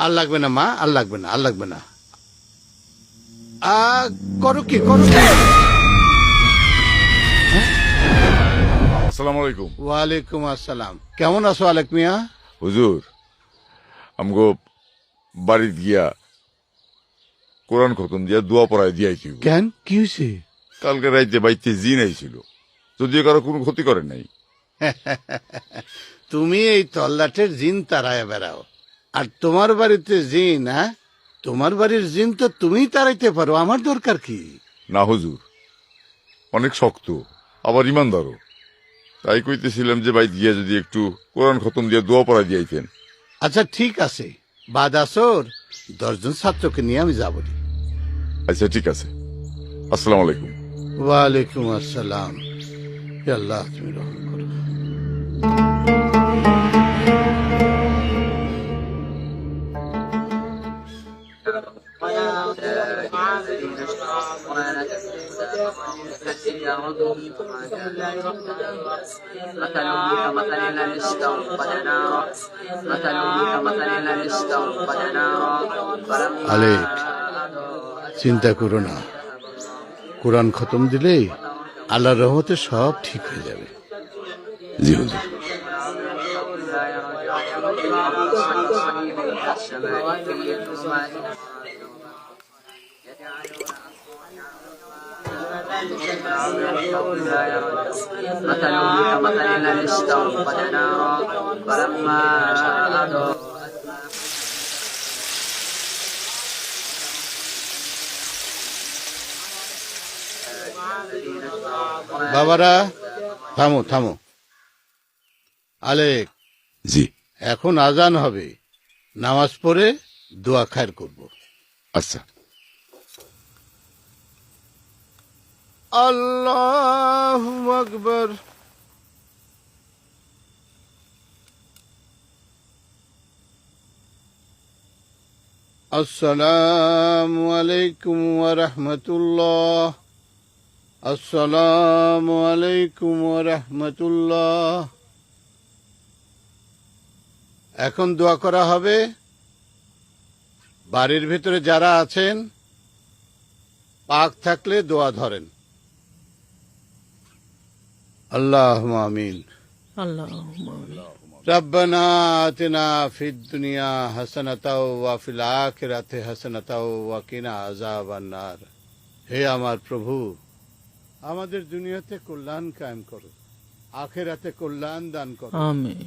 আর লাগবে না মা, আর লাগবে না, আর লাগবে না। করো কি, করো কি? আসসালামু আলাইকুম। ওয়ালাইকুম আসসালাম। কেমন আছো আলেক মিয়া? হুজুর, আমগো বাড়িত গিয়া কোরআন খতম দিয়া দোয়া পড়ায় দিয়াইছি। কেন, কি হয়েছে? কালকে রাইতে বাইতে জিন আইছিল, যদিও কারো কোনো ক্ষতি করে নাই। তুমি এই তল্লাটের জিন তাড়ায় বেড়াও, আর তোমার বাড়িতে জিন? হ্যাঁ, তোমার বাড়ির জিন তো তুমিই তাড়াইতে পারো, আমার দরকার কি? না হুজুর, অনেক শক্ত, আবার ইমানদারও। তাই কইতেছিলাম যে বাইত গিয়া যদি একটু কোরআন খতম দিয়া দোয়া পড়ায় দিয়াইতেন। আচ্ছা ঠিক আছে, বাদ আসর 10 জন ছাত্রকে নিয়ে আমি যাবো। আচ্ছা ঠিক আছে, আসসালামু আলাইকুম। ওয়ালাইকুম আসসালাম। হে আল্লাহ, তুমি রহম করো। আলেক, চিন্তা করো না, কোরআন খতম দিলেই আল্লাহর রহমতে সব ঠিক হয়ে যাবে। জি হুজুর। বাবারা, থামো থামো। আলেক, জি। এখন আজান হবে, নামাজ পড়ে দোয়া খায়ের করব। আচ্ছা। আল্লাহু আকবার। আসসালামু আলাইকুম ওয়া রাহমাতুল্লাহ। আসসালামু আলাইকুম ওয়া রাহমাতুল্লাহ। এখন দোয়া করা হবে। বাড়ির ভিতরে যারা আছেন পাক থাকলে দোয়া ধরেন। আল্লাহুম্মা আমিন। আল্লাহুম্মা আমিন। রব্বানা আতিনা ফিদ দুনিয়া হাসানাতাও ওয়া ফিল আখিরাতি হাসানাতাও ওয়া কিনা আযাবান নার। হে আমার প্রভু, আমাদের দুনিয়াতে কল্যাণ কায়েম করো, আখিরাতে কল্যাণ দান করো। আমিন।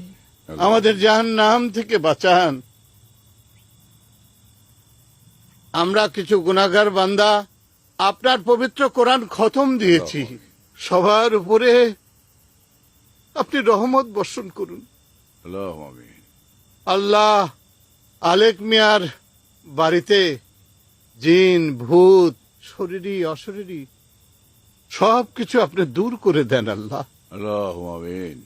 আমাদের জাহান্নাম থেকে বাঁচান। আমরা কিছু গুনাহগার বান্দা আপনার পবিত্র কোরআন খতম দিয়েছি, সবার উপরে আপনি রহমত বর্ষণ করুন। আল্লাহুম্মা আমিন। আল্লাহ, আলেক মিয়ার বাড়িতে জিন ভূত শরীরী অশরীরী সব কিছু আপনি দূর করে দেন। আল্লাহ, আল্লাহুম্মা আমিন।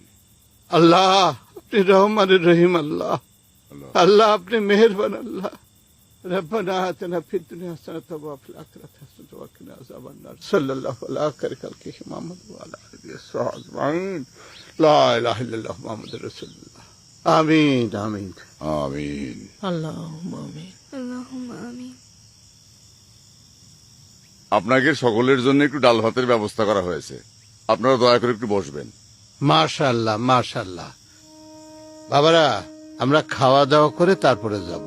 আল্লাহ আপনি রহমানুর রহিম। আল্লাহ, আল্লাহ আপনি মেহেরবান। আল্লাহ, রব্বানা আতিনা ফিদ দুনিয়া হাসানাতাও ওয়া ফিল আখিরাতি হাসানাতাও ওয়া কিনা আযাবান নার। সাল্লাল্লাহু আলা খায়রি খালকিহি মুহাম্মদ ওয়া আলা আলিহি ওয়া সাহবিহি আজমাইন। লা ইলাহা ইল্লাল্লাহ মুহাম্মাদুর রাসূলুল্লাহ। আমিন আমিন আমিন। আল্লাহুম্মা আমিন। আল্লাহুম্মা আমিন। আপনাদের সকলের জন্য একটু ডাল ভাতের ব্যবস্থা করা হয়েছে, আপনারা দয়া করে একটু বসবেন। মাশাআল্লাহ মাশাআল্লাহ। বাবারা, আমরা খাওয়া দাওয়া করে তারপরে যাব।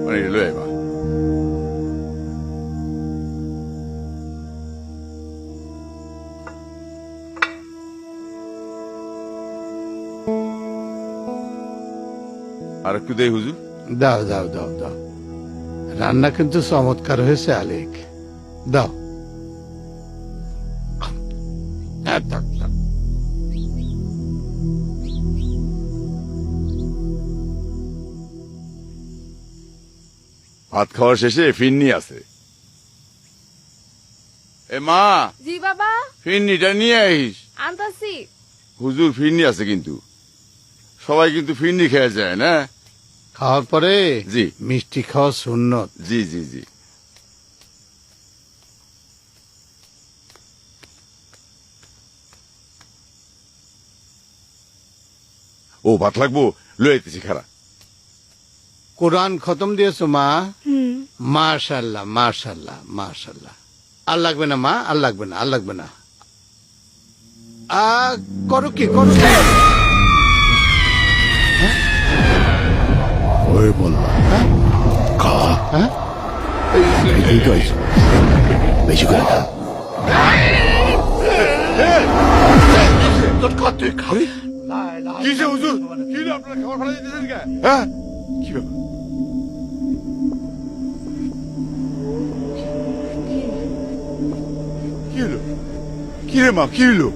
মানে এলো এবার আর একটু দেই হুজুর। দাও দাও দাও দাও, রান্না কিন্তু চমৎকার হয়েছে আলেক, দাও। হ্যাঁ, দাও, দাও। ভাত খাওয়া শেষে ফিরনি আছে। এ মা, জি বাবা, ফিরনিটা নিয়ে আইস। আনতাছি। হুজুর ফিরনি আছে কিন্তু, সবাই কিন্তু ফিরনি খেয়ে যায় না। খাওয়ার পরে জি। মিষ্টি খাওয়া সুন্নত। জি জি জি। ও ভাত লাগবো লয়ে আইতেছি খারা। কোরআন খতম দিয়েছো মা? হুম। মাশাল্লাহ মাশাল্লাহ মাশাল্লাহ। আর লাগবে না মা, আর লাগবে না, আর লাগবে না। করো কি করো কি? ওই বললা খা হ্যাঁ? এই গাইছ বেশি করে খা তোর কত খাবি? কি যে হুজুর, কি রে আপনারা খাবার ফেলা দিতেছেন কে? হ্যাঁ কি ব্যাপার? কি হলো? কি রে মা, কি হলো?